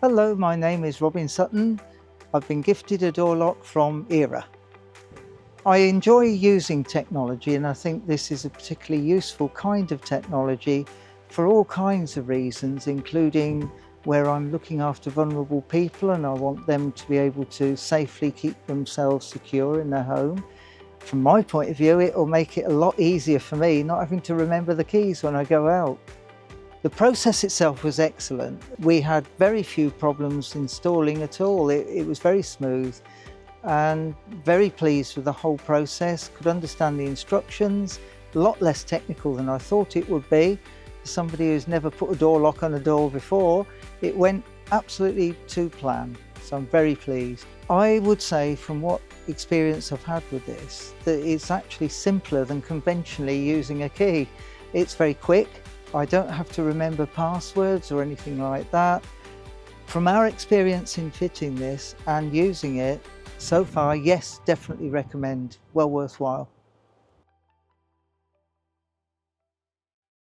Hello, my name is Robin Sutton. I've been gifted a door lock from Era. I enjoy using technology, and I think this is a particularly useful kind of technology for all kinds of reasons, including where I'm looking after vulnerable people and I want them to be able to safely keep themselves secure in their home. From my point of view, it will make it a lot easier for me not having to remember the keys when I go out. The process itself was excellent. We had very few problems installing at all. It was very smooth and very pleased with the whole process, could understand the instructions, a lot less technical than I thought it would be. For somebody who's never put a door lock on a door before, it went absolutely to plan, so I'm very pleased. I would say from what experience I've had with this, that it's actually simpler than conventionally using a key. It's very quick. I don't have to remember passwords or anything like that. From our experience in fitting this and using it, so far, yes, definitely recommend, well worthwhile.